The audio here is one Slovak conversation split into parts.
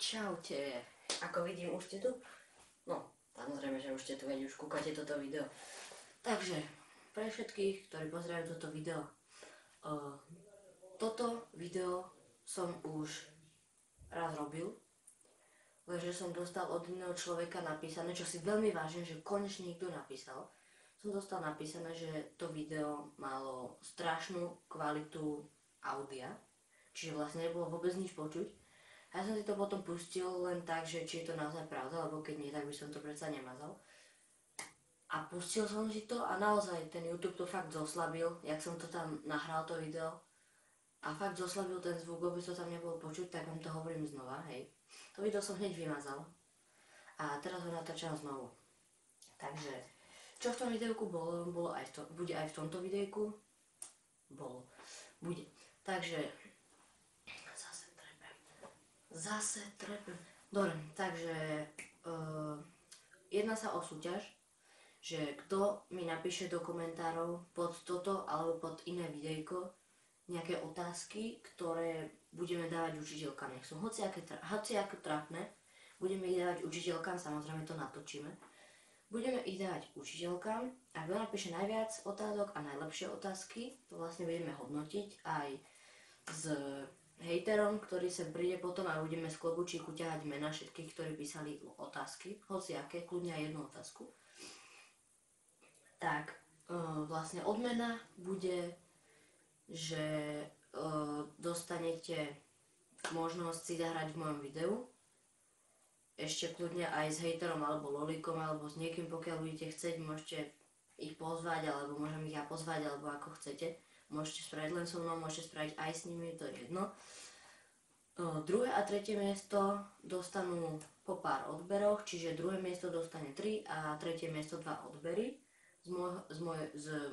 Čaute, ako vidím, už ste tu? No, samozrejme, že už ste tu, veď už kúkate toto video. Takže, pre všetkých, ktorí pozerajú toto video, toto video som už raz robil, lenže som dostal od iného človeka napísané, čo si veľmi vážim, že konečne niekto napísal. Som dostal napísané, že to video malo strašnú kvalitu audia, čiže vlastne nebolo vôbec nič počuť. A ja som si to potom pustil len tak, že či je to naozaj pravda, lebo keď nie, tak by som to predsa nemazal. A pustil som si to a naozaj ten YouTube to fakt zoslabil, jak som to tam nahral to video. A fakt zoslabil ten zvuk, aby to tam nebolo počuť, tak vám to hovorím znova, hej. To video som hneď vymazal. A teraz ho natáčam znovu. Takže, čo v tom videjku bolo, bude aj v tomto videjku? Bolo. Bude. Takže, Zase trepem. Dobre, takže jedná sa o súťaž, že kto mi napíše do komentárov pod toto alebo pod iné videjko nejaké otázky, ktoré budeme dávať učiteľkám. Nech sú hociaké trápne, budeme ich dávať učiteľkám, samozrejme to natočíme. Budeme ich dávať učiteľkám a kto napíše najviac otázok a najlepšie otázky, to vlastne budeme hodnotiť aj s hejterom, ktorý sem príde potom a budeme z klobúčiku ťahať mena všetkých, ktorí písali otázky, hociaké, kľudne aj jednu otázku. Tak, vlastne odmena bude, že dostanete možnosť si zahrať v mojom videu. Ešte kľudne aj s hejterom alebo lolikom alebo s niekým, pokiaľ budete chcieť, môžete ich pozvať alebo môžem ich ja pozvať alebo ako chcete. Môžete spraviť len so mnou, môžete spraviť aj s nimi, to je jedno. Druhé a tretie miesto dostanú po pár odberoch, čiže druhé miesto dostane 3 a tretie miesto 2 odbery z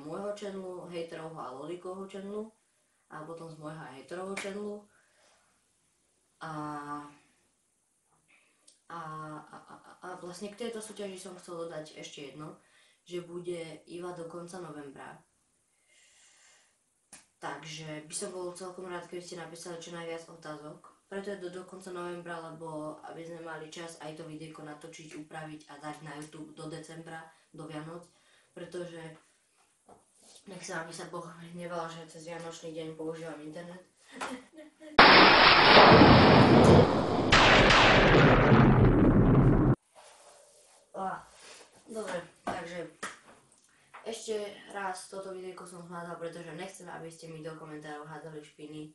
môjho channelu, hejterovho a lolikovho channelu a potom z môjho a hejterovho channelu. A vlastne k tejto súťaži som chcel dodať ešte jedno, že bude iba do konca novembra. Takže by som bol celkom rád, keby ste napísali čo najviac otázok. Preto je to do konca novembra, lebo aby sme mali čas aj to videjko natočiť, upraviť a dať na YouTube do decembra, do Vianoc. Pretože nech sa aby sa Boh hneval, že cez Vianočný deň používam internet. Dobre, takže ešte raz toto videjko som hľadal, pretože nechcem, aby ste mi do komentárov hádzali špiny.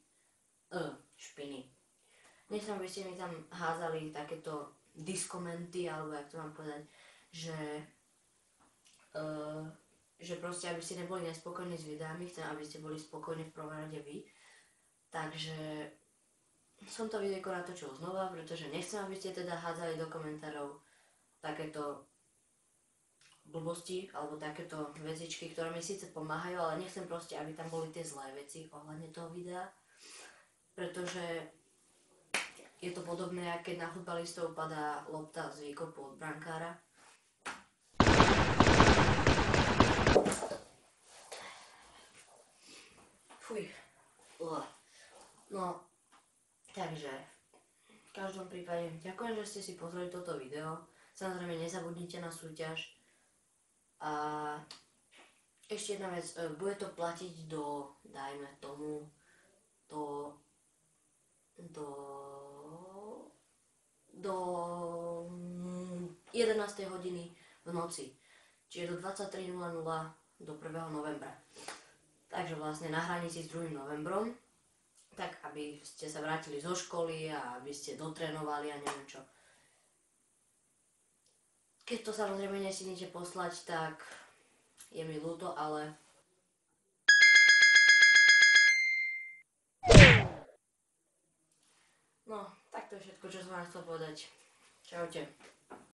Nechcem, aby ste mi tam hádzali takéto diskomenty, alebo jak to mám povedať, že proste, aby ste neboli nespokojní s videami, chcem, aby ste boli spokojní v prvom rade vy. Takže som to videjko natočil znova, pretože nechcem, aby ste teda hádzali do komentárov takéto blbosti alebo takéto vecičky, ktoré mi síce pomáhajú, ale nechcem proste, aby tam boli tie zlé veci ohľadne toho videa, pretože je to podobné, ako keď na futbalistov padá lopta z výkopu od brankára. Fuj. No, takže v každom prípade ďakujem, že ste si pozreli toto video. Samozrejme nezabudnite na súťaž. A ešte jedna vec, bude to platiť dajme tomu, do 11. hodiny v noci, čiže do 23:00 do 1. novembra. Takže vlastne na hranici s 2. novembrom, tak aby ste sa vrátili zo školy a aby ste dotrénovali a neviem čo. Keď to samozrejme nestihnete poslať, tak je mi ľúto, ale no, tak to je všetko, čo som vám chcel povedať. Čaute.